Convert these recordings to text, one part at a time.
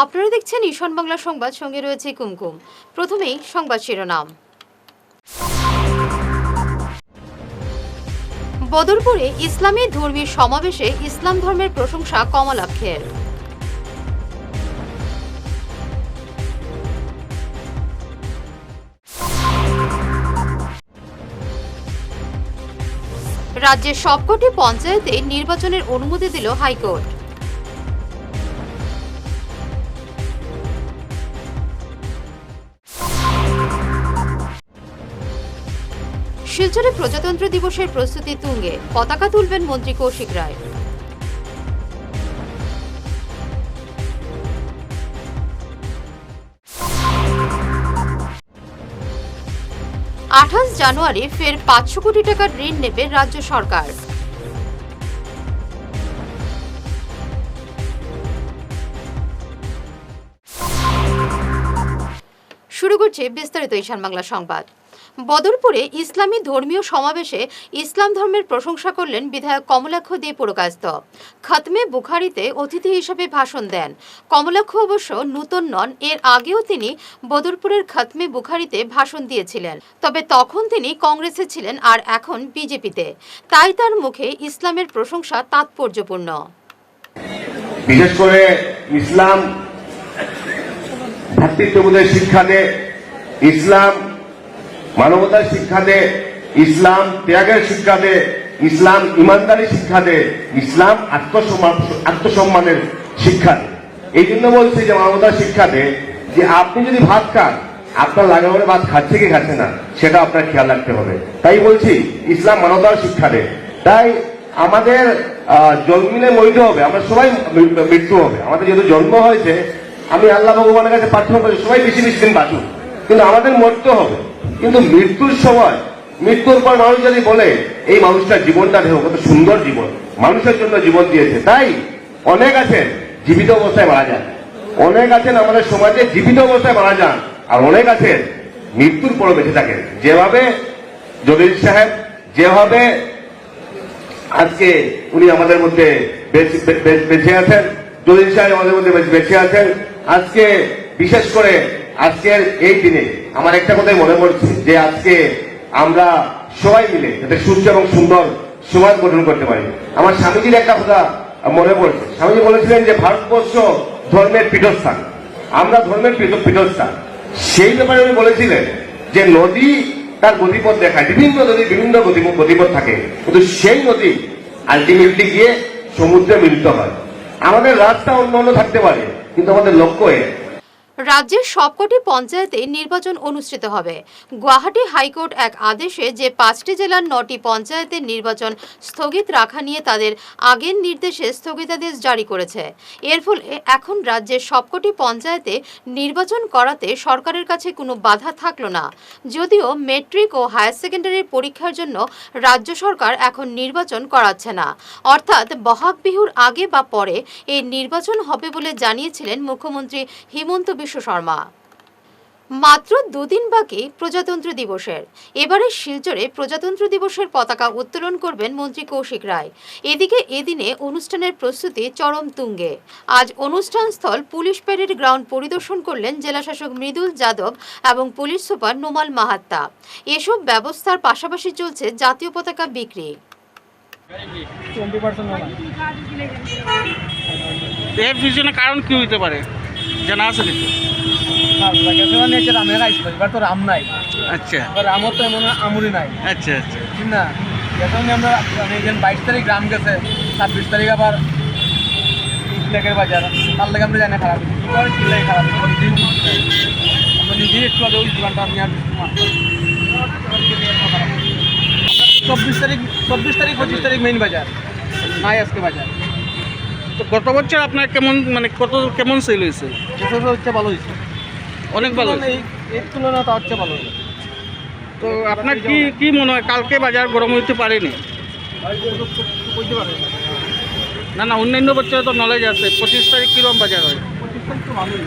আপনারা দেখছেন ঈশান বাংলা সংবাদ, সঙ্গে রয়েছে কুমকুম। প্রথমেই সংবাদ শিরোনাম। বদরপুরে ইসলামী ধর্মীয় সমাবেশে ইসলাম ধর্মের প্রশংসা কমলাক্ষের। রাজ্যের সবকটি পঞ্চায়েতে নির্বাচনের অনুমতি দিল হাইকোর্ট। শিলচরে প্রজাতন্ত্র দিবসের প্রস্তুতি তুঙ্গে, পতাকা তুলবেন মন্ত্রী কৌশিক রায়। জানুয়ারি ফের 500 কোটি টাকার ঋণ নেবে রাজ্য সরকার। শুরু করছে বিস্তারিত ঈশান বাংলা সংবাদ। বদরপুরে ইসলামী ধর্মীয় সমাবেশে ইসলাম ধর্মের প্রশংসা করলেন বিধায়ক কমলাক্ষ দে পুরকায়স্থ। খতমে বুখারীতে অতিথি হিসেবে ভাষণ দেন। কমলাক্ষ অবশ্য নূতন নন, এর আগেও তিনি বদরপুরের খতমে বুখারীতে ভাষণ দিয়েছিলেন। তবে তখন তিনি কংগ্রেসে ছিলেন আর এখন বিজেপিতে, তাই তার মুখে ইসলামের প্রশংসা তাৎপর্যপূর্ণ। বিশেষ করে ইসলাম ভ্রাতৃত্ববোধের শিক্ষা দেয়, ইসলাম মানবতার শিক্ষা দেয়, ইসলাম ত্যাগের শিক্ষা দেয়, ইসলাম ইমানদারি শিক্ষা দেয়, ইসলাম আত্মসম্মানের শিক্ষা দেয়। এই জন্য বলছি যে মানবতার শিক্ষা দেয় যে আপনি যদি ভাত খান, আপনার লাগানোর ভাত খাচ্ছে কি খাচ্ছে না সেটা আপনার খেয়াল রাখতে হবে। তাই বলছি ইসলাম মানবতার শিক্ষা দেয়। তাই আমাদের জন্মিলে মরিতে হবে, আমরা সবাই মৃত্যু হবে। আমাদের যেহেতু জন্ম হয়েছে, আমি আল্লাহ ভগবানের কাছে প্রার্থনা করি সবাই বেশি বেশি দিন বাঁচুক, কিন্তু আমাদের মরতে হবে। কিন্তু মৃত্যুর সময়, মৃত্যুর পর মানুষ যদি বলে এই মানুষটার জীবনটা দেখো কত সুন্দর জীবন, মানুষের জন্য জীবন দিয়েছে। তাই অনেক আছেন জীবিত অবস্থায় মারা যান, অনেক আছেন আমাদের সমাজে জীবিত অবস্থায় মারা যান, আর অনেক আছেন মৃত্যুর পরও বেঁচে থাকেন। যেভাবে জলিল সাহেব, যেভাবে আজকে উনি আমাদের মধ্যে বেঁচে আছেন, জলিল সাহেব আমাদের মধ্যে বেঁচে আছেন। আজকে বিশেষ করে আজকের এই দিনে আমার একটা কথাই মনে পড়ছে যে আজকে আমরা সবাই মিলে যাতে সুস্থ এবং সুন্দর সমাজ গঠন করতে পারি। আমার স্বামীজির একটা কথা মনে পড়ছে। স্বামীজি বলেছিলেন যে ভারতবর্ষ ধর্মের পীঠস্থান, আমরা ধর্মের পীঠস্থান। সেই ব্যাপারে উনি বলেছিলেন যে নদী তার গতিপথ দেখায়, বিভিন্ন নদী বিভিন্ন গতিপথ থাকে, কিন্তু সেই নদী আলটিমেটলি গিয়ে সমুদ্রে মিলিত হয়। আমাদের রাস্তা অন্য অন্য থাকতে পারে, কিন্তু আমাদের লক্ষ্য রাজ্যের সবকটি পঞ্চায়েতে নির্বাচন অনুষ্ঠিত হবে। গুয়াহাটি হাইকোর্ট এক আদেশে যে 5টি জেলার 9টি পঞ্চায়েতের নির্বাচন স্থগিত রাখা নিয়ে তাদের আগের নির্দেশে স্থগিতাদেশ জারি করেছে। এর ফলে এখন রাজ্যের সবকটি পঞ্চায়েতে নির্বাচন করাতে সরকারের কাছে কোনো বাধা থাকলো না। যদিও মেট্রিক ও হায়ার সেকেন্ডারির পরীক্ষার জন্য রাজ্য সরকার এখন নির্বাচন করাচ্ছে না, অর্থাৎ বহাগ বিহুর আগে বা পরে এই নির্বাচন হবে বলে জানিয়েছিলেন মুখ্যমন্ত্রী হিমন্ত বিশ্ব শর্মা। মাত্র 2 দিন বাকি প্রজাতন্ত্র দিবসের। এবারে শিলচরে প্রজাতন্ত্র দিবসের পতাকা উত্তোলন করবেন মন্ত্রী কৌশিক রায়। এদিকে এদিনে অনুষ্ঠানের প্রস্তুতি চরম তুঙ্গে। আজ অনুষ্ঠানস্থল পুলিশ প্যারেড গ্রাউন্ড পরিদর্শন করলেন জেলাশাসক মৃদুল যাদব এবং পুলিশ সুপার নোমাল মাহাত্তা। এসব ব্যবস্থার পাশাপাশি চলছে জাতীয় পতাকা বিক্রি। এর পিছনে কারণ কি হইতে পারে জানা আছে কিছু? এবার তো রাম নাই, আচ্ছা, এবার রামও তো এমন আমুরি নাই। আচ্ছা আচ্ছা, ঠিক না? এখন আমরা 22 তারিখ রাম গেছে, 26 তারিখ আবার ফ্ল্যাগের বাজার, তার লাগে আমরা জানি খারাপ কি লাগে খারাপ আমরা নিজেই একটু আগে ওই দোকানটা আমি আর 24 তারিখ 25 তারিখ মেইন বাজার নাই, আজকে বাজার। তো গত বছর আপনার কেমন সেল হয়েছে? হচ্ছে ভালো হয়েছে, অনেক ভালো হয়েছে। এর তুলনায় তা হচ্ছে ভালো হয়েছে। তো আপনার কি মনে হয় কালকে বাজার গরম হইতে পারেনি? বলতে পারে না, অন্যান্য বছরে তো নলেজ আছে। 25 তারিখ কিরকম বাজার হয়? 25 তারিখ তো ভালোই।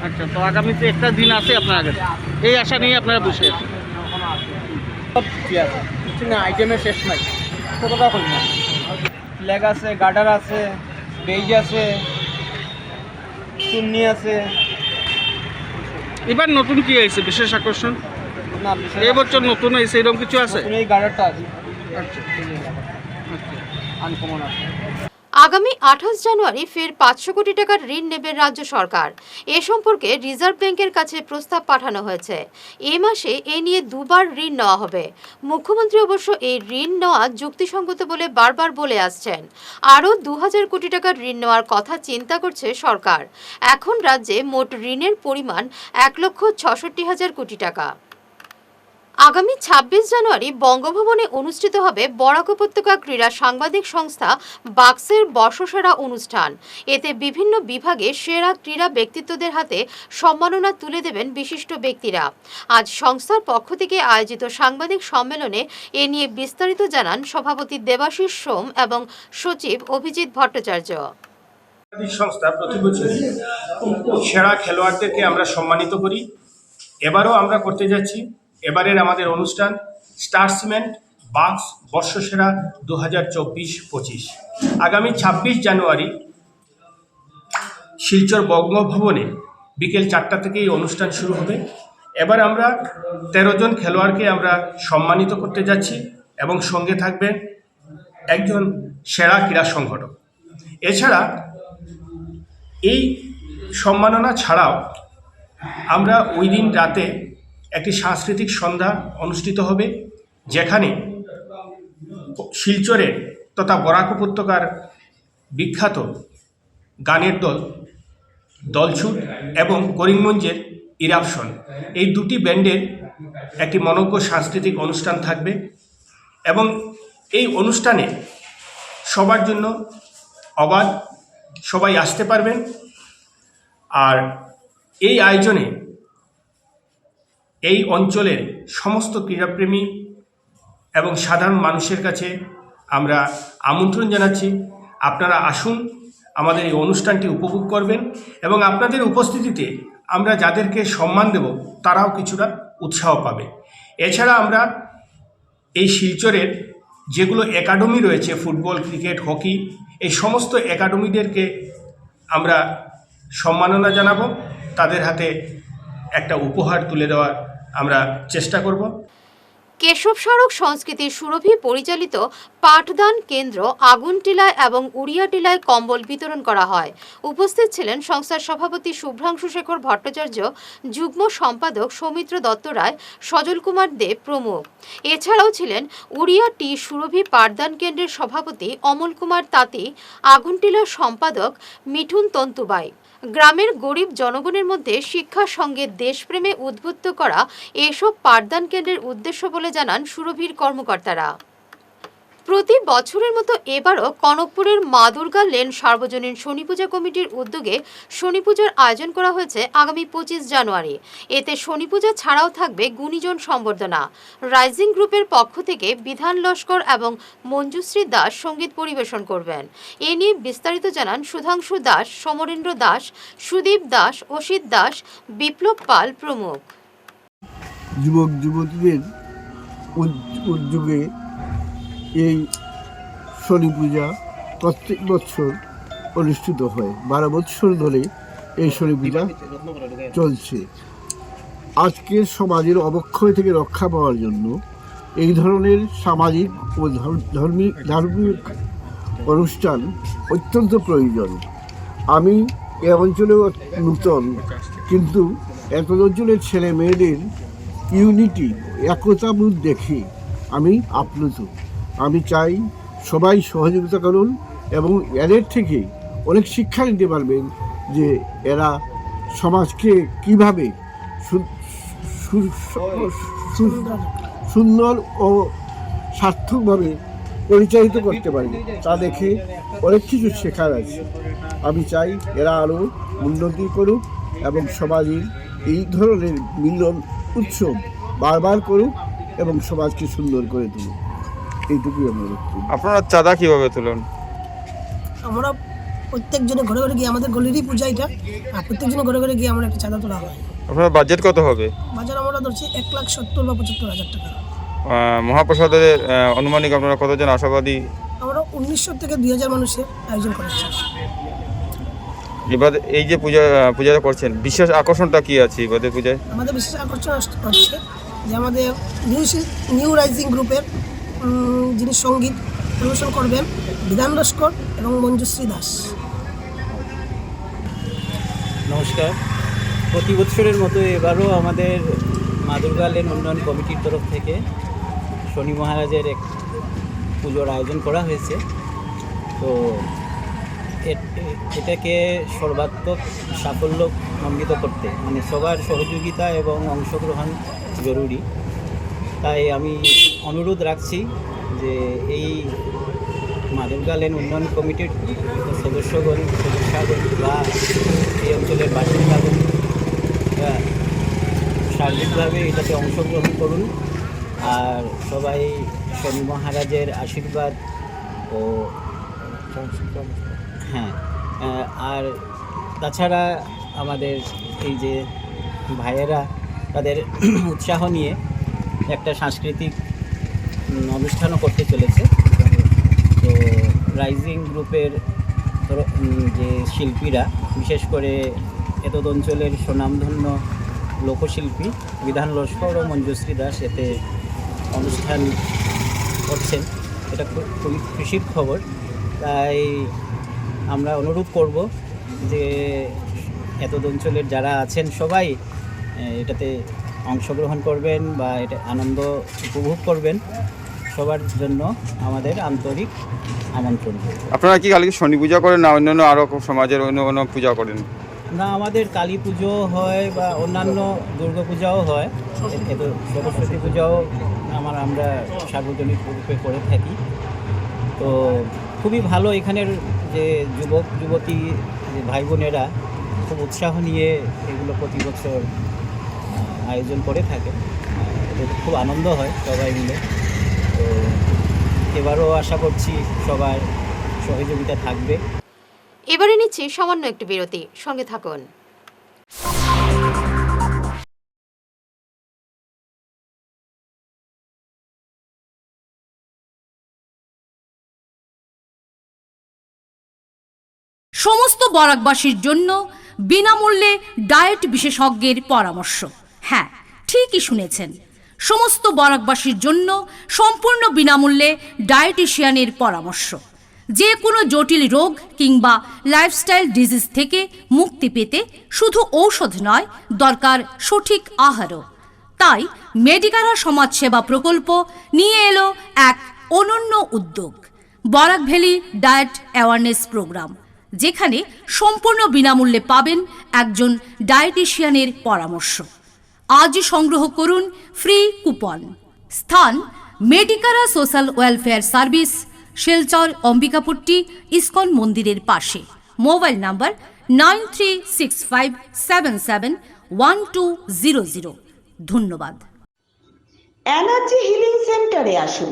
আচ্ছা, তো আগামীতে একটা দিন আছে আপনার কাছে, এই আশা নিয়ে আপনারা বসে আছেন? আইটেমের শেষ নাই, কতটা করি না। ফ্ল্যাগ আছে, গার্ডার আছে, বেজ আছে, চুন্নি আছে। এবার নতুন কি হয়েছে বিশেষ আকর্ষণ? না বিশেষ এই বছর নতুন হয়েছে এরকম কিছু আছে? নতুন এই গার্ডারটা আছে, আচ্ছা আনকমন আছে। আগামী 28 জানুয়ারি ফের 500 কোটি টাকার ঋণ নেবে রাজ্য সরকার। এ সম্পর্কে রিজার্ভ ব্যাংকের কাছে প্রস্তাব পাঠানো হয়েছে। এ মাসে এ নিয়ে দুবার ঋণ নেওয়া হবে। মুখ্যমন্ত্রী অবশ্য এই ঋণ নেওয়া যুক্তিসঙ্গত বলে বারবার বলে আসছেন। আরও 2000 কোটি টাকার ঋণ নেওয়ার কথা চিন্তা করছে সরকার। এখন রাজ্যে মোট ঋণের পরিমাণ 1,66,000 কোটি টাকা। আগামী 26 জানুয়ারি বঙ্গভবনে অনুষ্ঠিত হবে বরাক উপত্যকা ক্রীড়া সাংবাদিক সংস্থা বাক্সের বর্ষসেরা অনুষ্ঠান। এতে বিভিন্ন বিভাগে সেরা ক্রীড়া ব্যক্তিত্বদের হাতে সম্মাননা তুলে দেবেন বিশিষ্ট ব্যক্তিরা। আজ সংস্থার পক্ষ থেকে আয়োজিত সাংবাদিক সম্মেলনে এ নিয়ে বিস্তারিত জানান সভাপতি দেবাশিস সোম এবং সচিব অভিজিৎ ভট্টাচার্য। সংস্থা প্রতি বছর সেরা খেলোয়াড়দেরকে আমরা সম্মানিত করি। এবারও আমরা করতে যাচ্ছি। এবারের আমাদের অনুষ্ঠান স্টার সিমেন্ট বাক্স বর্ষসেরা 2024-25। আগামী 26 জানুয়ারি শিলচর বঙ্গভবনে বিকেল 4টা থেকে এই অনুষ্ঠান শুরু হবে। এবার আমরা 13 জন খেলোয়াড়কে আমরা সম্মানিত করতে যাচ্ছি এবং সঙ্গে থাকবে একজন সেরা ক্রীড়া সংগঠক। এছাড়া এই সম্মাননা ছাড়াও আমরা ওই দিন রাতে একটি সাংস্কৃতিক সন্ধ্যা অনুষ্ঠিত হবে, যেখানে শিলচরের তথা বরাক উপত্যকার বিখ্যাত গানের দল দলছুট এবং করিমগঞ্জের ইরাপশন, এই দুটি ব্যান্ডের একটি মনোজ্ঞ সাংস্কৃতিক অনুষ্ঠান থাকবে এবং এই অনুষ্ঠানে সবার জন্য অবাধ, সবাই আসতে পারবেন। আর এই আয়োজনে এই অঞ্চলের সমস্ত ক্রীড়াপ্রেমী এবং সাধারণ মানুষের কাছে আমরা আমন্ত্রণ জানাচ্ছি, আপনারা আসুন, আমাদের এই অনুষ্ঠানটি উপভোগ করবেন এবং আপনাদের উপস্থিতিতে আমরা যাদেরকে সম্মান দেব তারাও কিছুটা উৎসাহ পাবে। এছাড়া আমরা এই শিলচরের যেগুলো একাডেমি রয়েছে, ফুটবল, ক্রিকেট, হকি, এই সমস্ত একাডেমিদেরকে আমরা সম্মাননা জানাবো। তাদের হাতে একটা উপহার তুলে দেওয়ার আমরা চেষ্টা করব। কেশব সড়ক সংস্কৃতি সুরভি পরিচালিত পাঠদান কেন্দ্র আগুনটিলায় এবং উড়িয়াটিলায় কম্বল বিতরণ করা হয়। উপস্থিত ছিলেন সংস্থার সভাপতি শুভ্রাংশু শেখর ভট্টাচার্য, যুগ্ম সম্পাদক সৌমিত্র দত্ত রায়, সজল কুমার দেব প্রমুখ। এছাড়াও ছিলেন উড়িয়া টি সুরভি পাঠদান কেন্দ্রের সভাপতি অমল কুমার তাঁতি, আগুনটিলার সম্পাদক মিঠুন তন্তুবাই। গ্রামের গরিব জনগণের মধ্যে শিক্ষার সঙ্গে দেশপ্রেমে উদ্বুদ্ধ করা এসব পাঠদান কেন্দ্রের উদ্দেশ্য বলে জানান সুরভির কর্মকর্তারা। প্রতি বছরের মতো এবারও কনকপুরের মা দুর্গা লেন সার্বজনীন শনি পূজা কমিটির উদ্যোগে শনি পূজার আয়োজন করা হয়েছে আগামী 25 জানুয়ারি। এতে শনি পূজা ছাড়াও থাকবে গুণীজন সম্বর্ধনা। রাইজিং গ্রুপের পক্ষ থেকে বিধান লস্কর এবং মঞ্জুশ্রী দাস সঙ্গীত পরিবেশন করবেন। এ নিয়ে বিস্তারিত জানান সুধাংশু দাস, সমরেন্দ্র দাস, সুদীপ দাস, অসিত দাস, বিপ্লব পাল প্রমুখ। যুবক যুবতীদের উদ্যোগে এই শনি পূজা প্রত্যেক বছর অনুষ্ঠিত হয়। 12 বছর ধরে এই শনি পূজা চলছে। আজকের সমাজের অবক্ষয় থেকে রক্ষা পাওয়ার জন্য এই ধরনের সামাজিক ও ধার্মিক অনুষ্ঠান অত্যন্ত প্রয়োজন। আমি এ অঞ্চলেও নূতন, কিন্তু এত অঞ্চলের ছেলে মেয়েদের ইউনিটি, একতাবোধ দেখে আমি আপ্লুত। আমি চাই সবাই সহযোগিতা করুন এবং এদের থেকে অনেক শিক্ষা নিতে পারবেন যে এরা সমাজকে কীভাবে সুন্দর ও সার্থকভাবে পরিচালিত করতে পারবে, তা দেখে অনেক কিছু শেখার আছে। আমি চাই এরা আরও উন্নতি করুক এবং সমাজের এই ধরনের মিলন উৎসব বারবার করুক এবং সমাজকে সুন্দর করে তুলুক। এইটুকুই আমরা বক্তব্য। আপনারা চাঁদা কিভাবে তুলেন? আমরা প্রত্যেকজনে ঘরে ঘরে গিয়ে, আমাদের গলিরই পূজা এটা, আর প্রত্যেকজনে ঘরে ঘরে গিয়ে আমরা একটা চাঁদা তোলা হয়। আপনার বাজেট কত হবে? বাজার আমরা ধরছি 1,70,000 বা 75,000 টাকা। মহাপ্রসাদের আনুমানিক আপনারা কতজন আশাবাদী? আমরা 1900 থেকে 2000 মানুষের আয়োজন করেছি। এবার এই যে পূজাটা করছেন, বিশেষ আকর্ষণটা কি আছে এবারে পূজায়? আমাদের বিশেষ আকর্ষণ হচ্ছে যে আমাদের নিউ রাইজিং গ্রুপের যিনি সঙ্গীত পরিবেশন করবেন বিধান লস্কর এবং মঞ্জুশ্রী দাস। নমস্কার। প্রতি বছরের মতো এবারও আমাদের মা দুর্গা লেন উন্নয়ন কমিটির তরফ থেকে শনি মহারাজের এক পুজোর আয়োজন করা হয়েছে। তো এটাকে সর্বাত্মক সাফল্য মণ্ডিত করতে মানে সবার সহযোগিতা এবং অংশগ্রহণ জরুরি। তাই আমি অনুরোধ রাখছি যে এই মা দুর্গা লেন উন্নয়ন কমিটির সদস্যগণ বা এই অঞ্চলের বাসিন্দাগণ সার্বিকভাবে এটাতে অংশগ্রহণ করুন। আর সবাই শনি মহারাজের আশীর্বাদ ও আর তাছাড়া আমাদের এই যে ভাইয়েরা তাদের উৎসাহ নিয়ে একটা সাংস্কৃতিক অনুষ্ঠানও করতে চলেছে। তো রাইজিং গ্রুপের যে শিল্পীরা, বিশেষ করে এতদ অঞ্চলের সুনামধন্য লোকশিল্পী বিধান লস্কর ও মঞ্জুশ্রী দাস এতে অনুষ্ঠান করছেন। এটা খুবই খুশির খবর। তাই আমরা অনুরোধ করব যে এতদ অঞ্চলের যারা আছেন সবাই এটাতে অংশগ্রহণ করবেন বা এটা আনন্দ উপভোগ করবেন। সবার জন্য আমাদের আন্তরিক আমন্ত্রণ। আপনারা কি কালকে শনি পূজা করেন না অন্যান্য আরও সমাজের অন্য কোনো পূজা করেন? না, আমাদের কালী পুজো হয় বা অন্যান্য দুর্গা পূজাও হয়, সরস্বতী পূজাও আমরা সার্বজনিক রূপে করে থাকি। তো খুবই ভালো, এখানের যে যুবক যুবতী যে ভাই বোনেরা খুব উৎসাহ নিয়ে এগুলো প্রতি বছর আয়োজন করে থাকে। খুব আনন্দ হয় সবাই মিলে। তো এবারও আশা করছি সবার সহযোগিতা থাকবে। এবারে নিচ্ছি সামান্য একটু বিরতি, সঙ্গে থাকুন। সমস্ত বরাকবাসীর জন্য বিনামূল্যে ডায়েট বিশেষজ্ঞের পরামর্শ। হ্যাঁ, ঠিকই শুনেছেন, সমস্ত বরাকবাসীর জন্য সম্পূর্ণ বিনামূল্যে ডায়েটিশিয়ানের পরামর্শ। যে কোনো জটিল রোগ কিংবা লাইফস্টাইল ডিজিজ থেকে মুক্তি পেতে শুধু ঔষধ নয়, দরকার সঠিক আহারও। তাই মেডিকারা সমাজসেবা প্রকল্প নিয়ে এলো এক অনন্য উদ্যোগ, Barak valley diet awareness program, যেখানে সম্পূর্ণ বিনামূল্যে পাবেন একজন ডায়েটিশিয়ানের পরামর্শ। আজই সংগ্রহ করুন ফ্রি কুপন। স্থান Medicara social welfare service, Silchar Ambikapatti ISKCON মন্দিরের পাশে। Mobile number 9365771200। ধন্যবাদ। এনার্জি হিলিং সেন্টারে আসুন।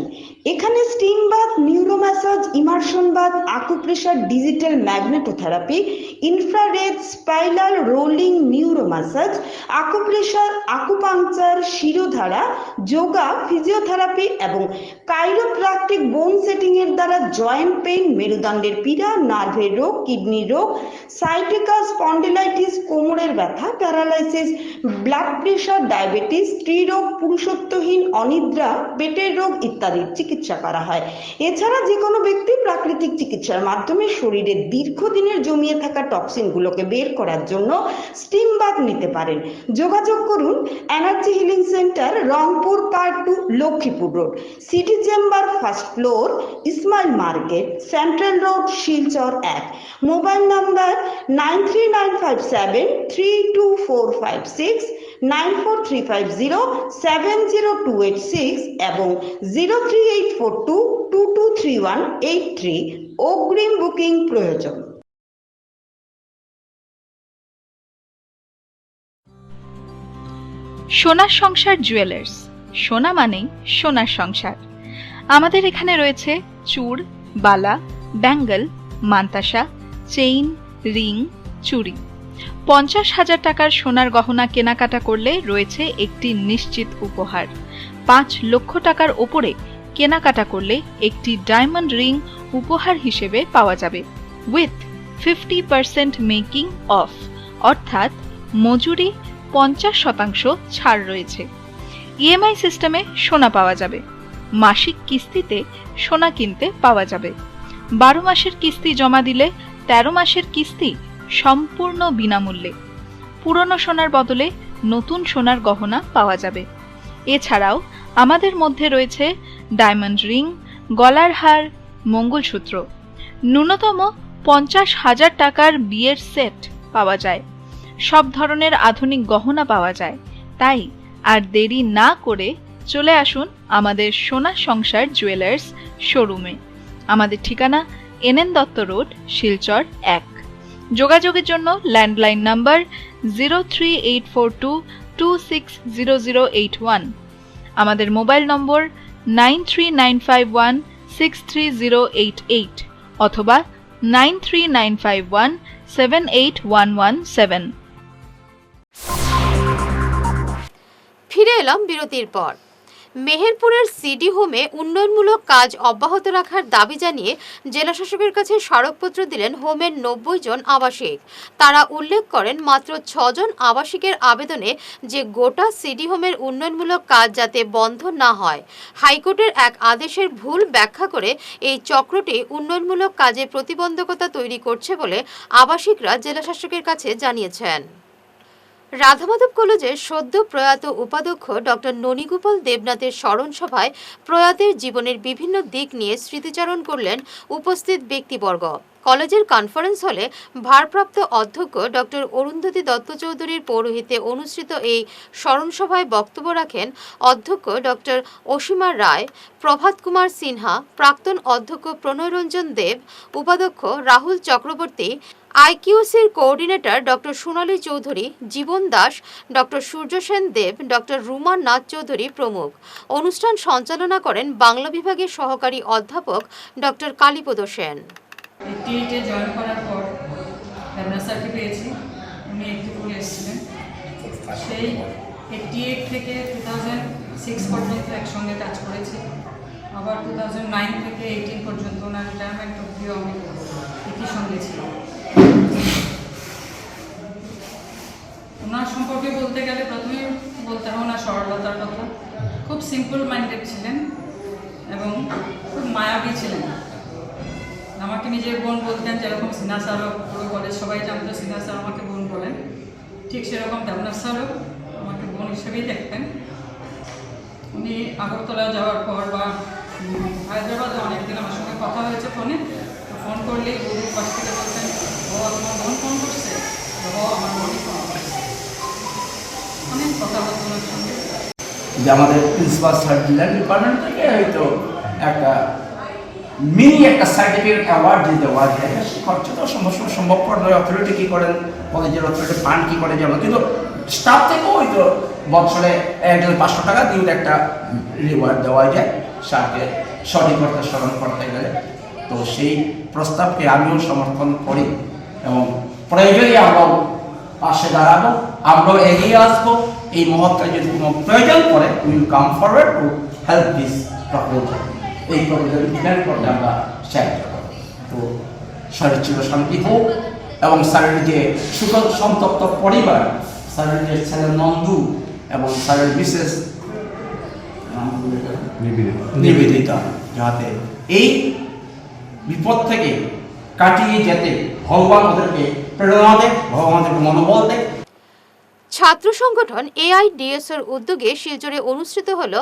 এখানে steam bath, neuro massage, immersion bath, acupressure, digital magnetotherapy, infrared, spiral rolling neuro massage, acupressure, acupuncture, shirodhara, yoga, physiotherapy এবং কাইরোপ্র্যাকটিক বোন সেটিং এর দ্বারা জয়েন্ট পেইন, মেরুদণ্ডের পীড়া, নার্ভের রোগ, কিডনি রোগ, সাইটিকা, স্পন্ডিলাইটিস, কোমরের ব্যথা, প্যারালাইসিস, ব্লাড প্রেশার, ডায়াবেটিস, স্ত্রীরোগ, পুরুষত্বহীন, অনিদ্রা, পেটের রোগ ইত্যাদির চিকিৎসা করা হয়। এছাড়া যে কোনো ব্যক্তি প্রাকৃতিক চিকিৎসার মাধ্যমে শরীরের দীর্ঘদিনের জমিয়ে থাকা টক্সিনগুলোকে বের করার জন্য স্টিম বাথ নিতে পারেন। যোগাযোগ করুন energy healing centre, Rangpur part 2, Lakshmipur road, city chamber, first floor, Ismail market, central road, Silchar 1। Mobile number 9395732456, 9435070286 এবং 03842223183। অগ্রিম বুকিং প্রয়োজন। সোনার সংসার জুয়েলার্স, সোনা মানেই সোনার সংসার। আমাদের এখানে রয়েছে চূড়, বালা, ব্যাঙ্গল, মান্তাসা, চেইন, রিং, চুড়ি। 50,000 টাকার সোনার গহনা কেনাকাটা করলে রয়েছে একটি নিশ্চিত উপহার। 5 লক্ষ টাকার ওপরে কেনাকাটা করলে একটি ডায়মন্ড রিং উপহার হিসেবে পাওয়া যাবে, উইথ 50% মেকিং অফ, অর্থাৎ মজুরি 50% ছাড় রয়েছে। ইএমআই সিস্টেমে সোনা পাওয়া যাবে। মাসিক কিস্তিতে সোনা কিনতে পাওয়া যাবে। 12 মাসের কিস্তি জমা দিলে 13 মাসের কিস্তি সম্পূর্ণ বিনামূল্যে। পুরনো সোনার বদলে নতুন সোনার গহনা পাওয়া যাবে। এছাড়াও আমাদের মধ্যে রয়েছে ডায়মন্ড রিং, গলার হার, মঙ্গলসূত্র। ন্যূনতম 50,000 টাকার বিয়ের সেট পাওয়া যায়। সব ধরনের আধুনিক গহনা পাওয়া যায়। তাই আর দেরি না করে চলে আসুন আমাদের সোনা সংসার জুয়েলার্স শোরুমে। আমাদের ঠিকানা NN দত্ত রোড, শিলচর 1। যোগাযোগের জন্য ল্যান্ডলাইন নাম্বার 03842260081, আমাদের মোবাইল নম্বর 9395163088 অথবা 9395178117। ফিরে এলাম বিরতির পর। মেহেরপুরের সিডি হোমে উন্নয়নমূলক কাজ অব্যাহত রাখার দাবি জানিয়ে জেলাশাসকের কাছে স্মারকপত্র দিলেন হোমের 90 জন আবাসিক। তারা উল্লেখ করেন, মাত্র 6 জন আবাসিকের আবেদনে যে গোটা সিডি হোমের উন্নয়নমূলক কাজ যাতে বন্ধ না হয়। হাইকোর্টের এক আদেশের ভুল ব্যাখ্যা করে এই চক্রটি উন্নয়নমূলক কাজে প্রতিবন্ধকতা তৈরি করছে বলে আবাসিকরা জেলাশাসকের কাছে জানিয়েছেন। রাধামাধব কলেজের সদ্য প্রয়াত উপাধ্যক্ষ ডক্টর ননীগোপাল দেবনাথের স্মরণ সভায় প্রয়াতের জীবনের বিভিন্ন দিক নিয়ে স্মৃতিচারণ করলেন উপস্থিত ব্যক্তিবর্গ। কলেজের কনফারেন্স হলে ভারপ্রাপ্ত অধ্যক্ষ ডক্টর অরুন্ধতী দত্ত চৌধুরীর পৌরোহিত্যে অনুষ্ঠিত এই স্মরণ সভায় বক্তব্য রাখেন অধ্যক্ষ ডক্টর অসীমা রায়, প্রভাত কুমার সিনহা, প্রাক্তন অধ্যক্ষ প্রণয়রঞ্জন দেব, উপাধ্যক্ষ রাহুল চক্রবর্তী, আইকিউসির কোঅর্ডিনেটর ডক্টর সোনালী চৌধুরী, জীবন দাস, ডক্টর সূর্যসেন দেব, ডক্টর রুমা নাথ চৌধুরী প্রমুখ। অনুষ্ঠান সঞ্চালনা করেন বাংলা বিভাগের সহকারী অধ্যাপক ডক্টর কালীপদ সেন। 88-এ জয়েন করার পর দেবনাথ স্যারকে পেয়েছি, উনি 84 এসেছিলেন। সেই 88 থেকে 2006 পর্যন্ত একসঙ্গে কাজ করেছি। আবার 2009 থেকে 18 পর্যন্ত ওনার রিটায়ারমেন্ট অবধিও আমি একই সঙ্গে ছিলাম। ওনার সম্পর্কে বলতে গেলে প্রথমে বলতে হবে ওনার সরলতার কথা। খুব সিম্পল মাইন্ডেড ছিলেন এবং খুব মায়াবী ছিলেন। আমাকে নিজের বোন বলতেন, যেরকম সিনহা স্যারও পুরো কলেজ সবাই জানতো সিনহা স্যার আমাকে বোন বলেন, ঠিক সেরকম দেবনাথ স্যারও আমাকে বোন হিসেবেই দেখতেন। উনি আগরতলা যাওয়ার পর বা হায়দ্রাবাদে অনেকদিন আমার সঙ্গে কথা হয়েছে ফোনে, ফোন করলেই গুরুর পাশ থেকে বলতেন, ও তোমার বোন ফোন করছে, ও আমার বোনই ফোন করছে। অনেক কথা বলতো ওনার সঙ্গে। যে আমাদের প্রিন্সিপাল স্যার দিলেন ডিপার্টমেন্ট থেকে হয়তো একটা মিনি একটা সার্টিফিকেট অ্যাওয়ার্ড দিতে দেওয়া যায়। সে খরচা তো সম্ভবপর নয়। অথরিটি কী করেন, কলেজের অথরিটি ফান্ড কী করে যাবে, কিন্তু স্টাফ থেকেও হয়তো বছরে 1,500 টাকা দিয়ে একটা রিওয়ার্ড দেওয়া যায় স্যারকে সঠিকতা স্মরণ করতে গেলে। তো সেই প্রস্তাবকে আমিও সমর্থন করি এবং প্রয়োজনে আমরাও পাশে দাঁড়াবো, আমরাও এগিয়ে আসবো। এই মুহূর্তে যদি কোনো প্রয়োজন পড়ে will come forward to help this proposal. এই প্রপোজাল ডিপেন্ড করতে আমরা সাহায্য করব। তো স্যারের চির শান্তি হোক এবং স্যারের যে সুখ সন্তপ্ত পরিবার, স্যারের যে ছেলে নন্দু এবং স্যারের বিশেষ নিবেদিতা যাতে এই বিপদ থেকে কাটিয়ে যেতে ভগবান ওদেরকে প্রেরণা দেয়, ভগবান ওদেরকে মনোবল দেয়। ছাত্র সংগঠন AIDSর উদ্যোগে শিলচরে অনুষ্ঠিত হল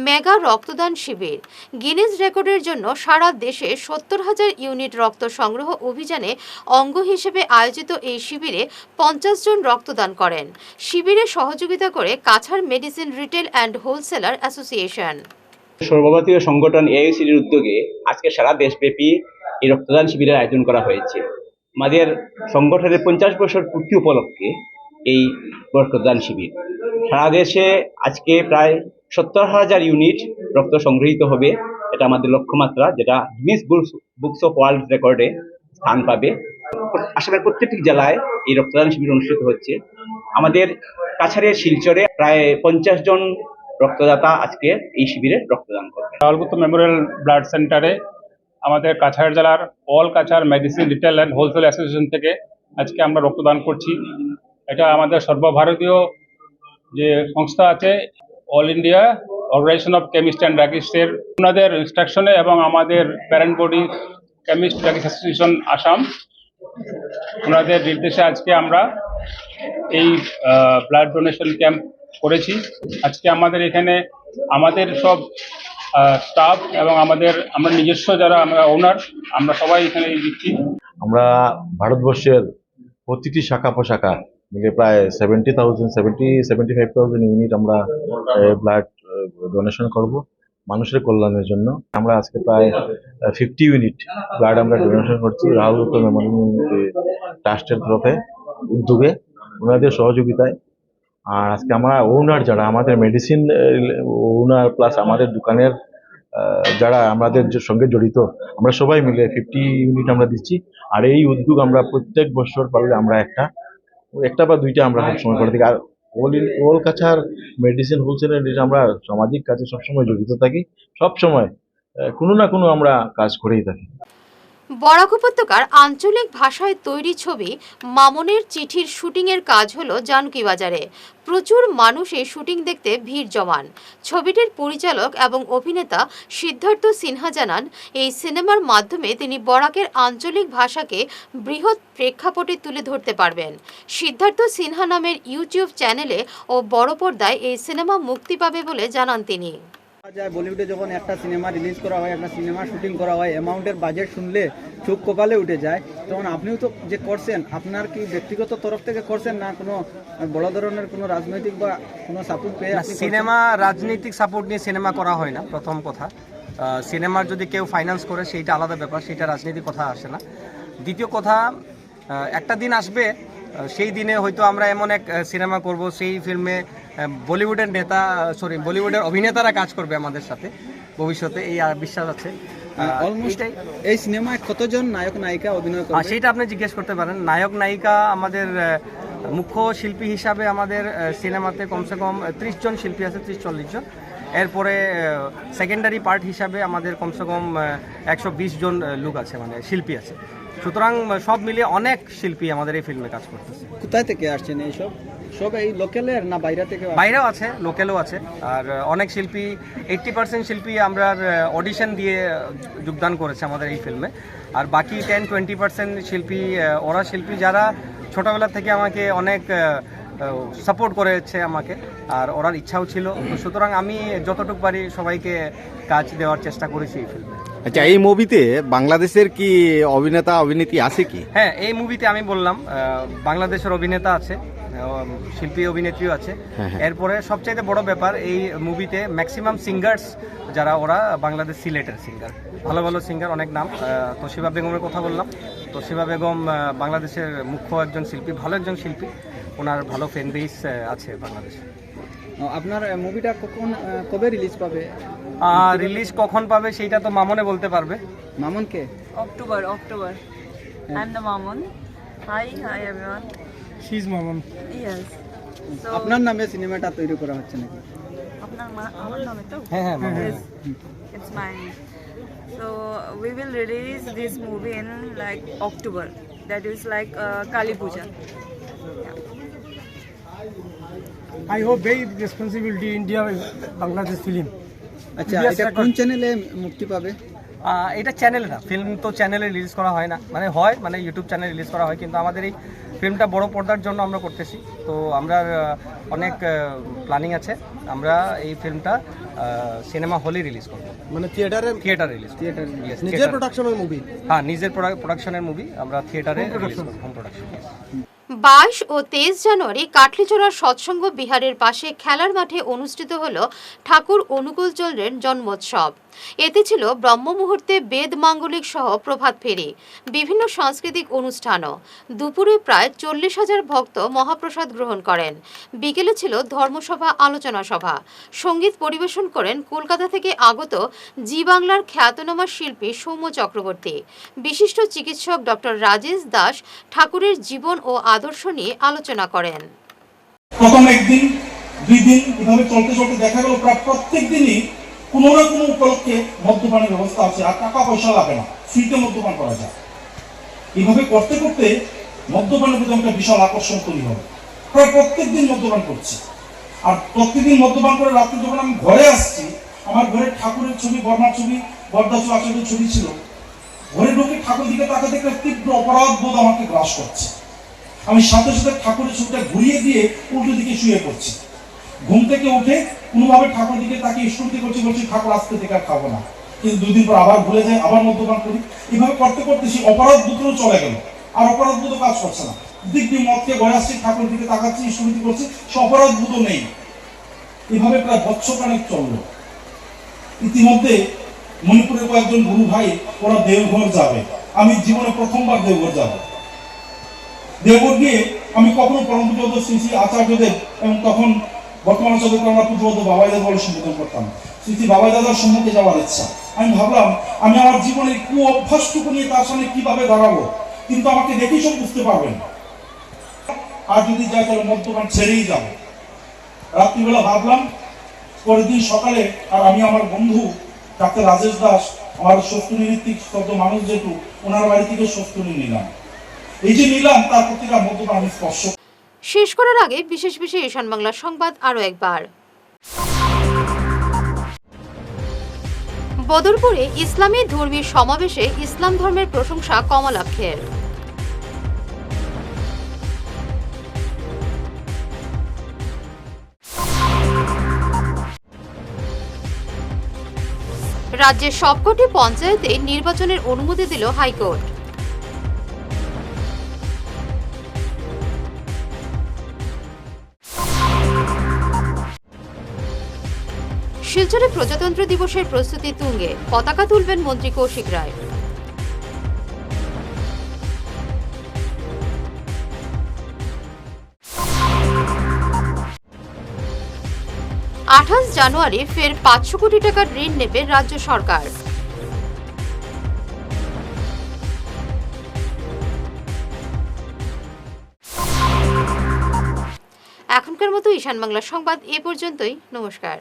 মেগা রক্তদান শিবির। গিনেস রেকর্ডের জন্য সারা দেশে 70,000 ইউনিট রক্ত সংগ্রহ অভিযানে অঙ্গ হিসেবে আয়োজিত এই শিবিরে 50 জন রক্তদান করেন। শিবিরে সহযোগিতা করে Cachar medicine retail and wholesaler association. সর্বভারতীয় সংগঠন AICDর উদ্যোগে আজকে সারা দেশব্যাপী এই রক্তদান শিবিরের আয়োজন করা হয়েছে। আমাদের সংগঠনের 50 বছর পূর্তি উপলক্ষে এই রক্তদান শিবির সারা দেশে আজকে প্রায় 70,000 ইউনিট রক্ত সংগৃহীত হবে। এটা আমাদের লক্ষ্যমাত্রা, যেটা গিনেস বুকস অফ ওয়ার্ল্ড রেকর্ডে স্থান পাবে। আসামের প্রত্যেকটি জেলায় এই রক্তদান শিবির অনুষ্ঠিত হচ্ছে। আমাদের কাছাড়ের শিলচরে প্রায় 50 জন রক্তদাতা আজকে এই শিবিরে রক্তদান করবে। রাহুলপুত্র মেমোরিয়াল ব্লাড সেন্টারে আমাদের কাছাড় জেলার all Cachar medicine retail and wholesale association থেকে আজকে আমরা রক্তদান করছি। এটা আমাদের সর্বভারতীয় যে সংস্থা আছে, all India organisation of chemist and ড্রাগিস্টের ওনাদের ইনস্ট্রাকশনে এবং আমাদের parent body chemist druggist association Assam ওনাদের নির্দেশে আজকে আমরা এই ব্লাড ডোনেশন ক্যাম্প করেছি। আজকে আমাদের এখানে আমাদের সব স্টাফ এবং আমরা নিজস্ব যারা আমরা ওনার, আমরা সবাই এখানে দিচ্ছি। আমরা ভারতবর্ষের প্রতিটি শাখা প্রশাখা মিলে প্রায় 75,000 ইউনিট আমরা ব্লাড ডোনেশন করব মানুষের কল্যাণের জন্য। আমরা আজকে প্রায় 50 ইউনিট ব্লাড আমরা ডোনেশন করছি রাহুল গুপ্ত মেমোরিয়াল ট্রাস্টের তরফে উদ্যোগে, ওনাদের সহযোগিতায়। আর আজকে আমরা ওনার যারা আমাদের মেডিসিন ওনার প্লাস আমাদের দোকানের যারা আমাদের সঙ্গে জড়িত, আমরা সবাই মিলে 50 ইউনিট আমরা দিচ্ছি। আর এই উদ্যোগ আমরা প্রত্যেক বছর পারলে আমরা একটা বা দুইটা আমরা সবসময় করে থাকি। আর অল কাছাড় মেডিসিন হোলসেলের আমরা সামাজিক কাজে সবসময় জড়িত থাকি, সবসময় কোনো না কোনো আমরা কাজ করেই থাকি। বরাক উপত্যকার আঞ্চলিক ভাষায় তৈরি ছবি মামনের চিঠির শুটিংয়ের কাজ হলো জানকী বাজারে। প্রচুর মানুষ এই শুটিং দেখতে ভিড় জমান। ছবিটির পরিচালক এবং অভিনেতা সিদ্ধার্থ সিনহা জানান, এই সিনেমার মাধ্যমে তিনি বরাকের আঞ্চলিক ভাষাকে বৃহৎ প্রেক্ষাপটে তুলে ধরতে পারবেন। সিদ্ধার্থ সিনহা নামের ইউটিউব চ্যানেলে ও বড় পর্দায় এই সিনেমা মুক্তি পাবে বলে জানান তিনি। বলিউডে যখন একটা সিনেমা রিলিজ করা হয়, একটা সিনেমা শুটিং করা হয়, অ্যামাউন্টের বাজেট শুনলে চোখ কপালে উঠে যায়। তখন আপনিও তো যে করছেন, আপনার কি ব্যক্তিগত তরফ থেকে করছেন না কোনো বড় ধরনের কোনো রাজনৈতিক বা কোনো সাপোর্ট পেয়ে? সিনেমা রাজনৈতিক সাপোর্ট নিয়ে সিনেমা করা হয় না, প্রথম কথা। সিনেমার যদি কেউ ফাইন্যান্স করে সেইটা আলাদা ব্যাপার, সেইটা রাজনীতির কথা আসে না। দ্বিতীয় কথা, একটা দিন আসবে সেই দিনে হয়তো আমরা এমন এক সিনেমা করব, সেই ফিল্মে বলিউডের অভিনেতারা কাজ করবে আমাদের সাথে ভবিষ্যতে, এই বিশ্বাস আছে। এই সিনেমায় কতজন নায়ক নায়িকা অভিনয় করবে সেটা আপনি জিজ্ঞেস করতে পারেন। নায়ক নায়িকা আমাদের মুখ্য শিল্পী হিসাবে আমাদের সিনেমাতে কমসে কম 30 জন শিল্পী আছে, 30-40 জন। এরপরে সেকেন্ডারি পার্ট হিসাবে আমাদের কমসে কম 120 জন লোক আছে, মানে শিল্পী আছে। সুতরাং সব মিলিয়ে অনেক শিল্পী আমাদের এই ফিল্মে কাজ করতেছে। কোথায় থেকে আসছেন এইসব? সব এই লোকালের না বাইরে থেকে? বাইরেও আছে, লোকালও আছে। আর অনেক শিল্পী, 80% শিল্পী আমরা অডিশন দিয়ে যোগদান করেছে আমাদের এই ফিল্মে। আর বাকি 10-20% শিল্পী, ওরা শিল্পী যারা ছোটোবেলা থেকে আমাকে অনেক সাপোর্ট করেছে আমাকে, আর ওরার ইচ্ছাও ছিল। সুতরাং আমি যতটুকু পারি সবাইকে কাজ দেওয়ার চেষ্টা করেছি এই ফিল্মে। আচ্ছা, এই মুভিতে বাংলাদেশের কি অভিনেতা অভিনেত্রী আছে কি? হ্যাঁ, এই মুভিতে আমি বললাম বাংলাদেশের অভিনেতা আছে, শিল্পী অভিনেত্রীও আছে। এরপরে সবচাইতে বড় ব্যাপার, এই মুভিতে ম্যাক্সিমাম সিঙ্গার্স যারা, ওরা বাংলাদেশ সিলেটের সিঙ্গার, ভালো ভালো সিঙ্গার, অনেক নাম। তোশিবা বেগমের কথা বললাম। তোশিবা বেগম বাংলাদেশের মুখ্য একজন শিল্পী, ভালো একজন শিল্পী, ওনার ভালো ফ্যান বেস আছে বাংলাদেশে। আপনার মুভিটা কবে রিলিজ পাবে? রিলিজ কখন পাবে সেইটা তো মামনে বলতে পারবে। মামন কে? October. I am the Mamon. Hi everyone. She is Mamon. Yes. আপনার নামে সিনেমাটা তৈরি করা হচ্ছে নাকি? আমার নামে তো? হ্যাঁ। It's mine. So we will release this movie in like October. That is like Kali Puja. I hope very responsibility India Bangladesh film. আচ্ছা, এটা কোন চ্যানেলে মুক্তি পাবে? এটা চ্যানেলে না, ফিল্ম তো চ্যানেলে রিলিজ করা হয় না, মানে ইউটিউব চ্যানেলে রিলিজ করা হয়। কিন্তু আমাদের এই ফিল্মটা বড় পর্দার জন্য আমরা করতেছি, তো আমরা অনেক প্ল্যানিং আছে। আমরা এই ফিল্মটা সিনেমা হলে রিলিজ করব, মানে থিয়েটারে রিলিজ। নিজের প্রোডাকশনের মুভি? হ্যাঁ, নিজের প্রোডাকশনের মুভি আমরা থিয়েটারে রিলিজ করব, হোম প্রোডাকশন। 22 ও 23 জানুয়ারি কাটলিচড়ার সৎসঙ্গ বিহারের পাশে খেলার মাঠে অনুষ্ঠিত হল ঠাকুর অনুকূল চন্দ্রের জন্মোৎসব। এতে ছিল ব্রহ্ম মুহূর্তে বেদ মাঙ্গলিক সহ প্রভাত ফেরি, বিভিন্ন সাংস্কৃতিক অনুষ্ঠানও। দুপুরে প্রায় 40,000 ভক্ত মহাপ্রসাদ গ্রহণ করেন। বিকেলে ছিল ধর্মসভা, আলোচনা সভা। সঙ্গীত পরিবেশন করেন কলকাতা থেকে আগত জি বাংলার খ্যাতনামা শিল্পী সৌম্য চক্রবর্তী। বিশিষ্ট চিকিৎসক ডক্টর রাজেশ দাস ঠাকুরের জীবন ও আদর্শ নিয়ে আলোচনা করেন। প্রথম একদিন, 2 দিন এভাবে চলতে দেখা গেল প্রায় প্রত্যেক দিনই কোনো না কোনো উপলক্ষে মদ্যপানের ব্যবস্থা আছে, আর টাকা পয়সা লাগে না, ফ্রিতে মদ্যপান করা যায়। এইভাবে করতে করতে মদ্যপানের প্রতি একটা বিশাল আকর্ষণ তৈরি হবে। প্রায় প্রত্যেক দিন মদ্যপান করছি, আর প্রত্যেকদিন মদ্যপান করে রাত্রে যখন আমি ঘরে আসছি, আমার ঘরে ঠাকুরের ছবি, বর্মার ছবি, বরদাসু আচার্যের ছবি ছিল। ঘরে ঢুকে ঠাকুর দিকে তাকাতে একটা তীব্র অপরাধ বোধ আমাকে গ্রাস করছে। আমি সাথে সাথে ঠাকুরের ছবিটা ঘুরিয়ে দিয়ে উল্টো দিকে শুয়ে পড়ছি। ঘুম থেকে উঠে কোনোভাবে ঠাকুর দিকে তাকিয়ে স্তুতি করছি, বলছি ঠাকুর আজকে থেকে আর খাবো না। কিন্তু 2 দিন পর আবার ভুলে যাই, আবার মদ্যপান করি। এইভাবে করতে করতে সেই অপরাধ বোধও চলে গেল, আর অপরাধ বোধ কাজ করছে না। দিক দিয়ে মদ খেয়ে ঘরে আসছি, ঠাকুর দিকে তাকাচ্ছি, স্তুতি করছি, সে অপরাধ বোধও নেই। এভাবে প্রায় বৎসরখানেক চললো। ইতিমধ্যে মণিপুরের কয়েকজন গুরু ভাই ওরা দেওঘর যাবে, আমি জীবনে প্রথমবার দেওঘর যাব। দেওঘর গিয়ে আমি কখনো পরম পূজ্য শ্রী শ্রী আচার্যদেব এবং তখন বর্তমান আচার্যকে আমরা পূজ্যবদ্ধ বাবাই দাদা বলে সম্বোধন করতাম, শ্রী শ্রী বাবাই দাদার সম্মুখে যাওয়ার ইচ্ছা। আমি ভাবলাম আমি আমার জীবনের কু অভ্যাসটুকু নিয়ে তার সামনে কিভাবে দাঁড়াবো, কিন্তু আমাকে দেখেই সব বুঝতে পারবেন। আর যদি যাই তাহলে মদ্যপান ছেড়েই যাবো। রাত্রিবেলা ভাবলাম, পরের দিন সকালে আর আমি আমার বন্ধু ডাক্তার রাজেশ দাস, আমার শস্তুনি ঋত্বিক শব্দ মানুষ যেহেতু, ওনার বাড়ি থেকে শস্তুনি নিলাম। এই যে নিলাম, তার প্রতি মদ্যপান আমি স্পর্শ। শেষ করার আগে বিশেষ বিশেষ ঈশান বাংলা সংবাদ আরো একবার। বদরপুরে ইসলামী ধর্মীয় সমাবেশে ইসলাম ধর্মের প্রশংসা কমলাক্ষের। রাজ্যের সবকটি পঞ্চায়েতে নির্বাচনের অনুমতি দিল হাইকোর্ট। শিলচরে প্রজাতন্ত্র দিবসের প্রস্তুতি তুঙ্গে, পতাকা তুলবেন মন্ত্রী কৌশিক রায়। জানুয়ারি ফের 500 কোটি টাকার ঋণ নেবে রাজ্য সরকার। এখনকার মতো ঈশান বাংলা সংবাদ এ পর্যন্তই। নমস্কার।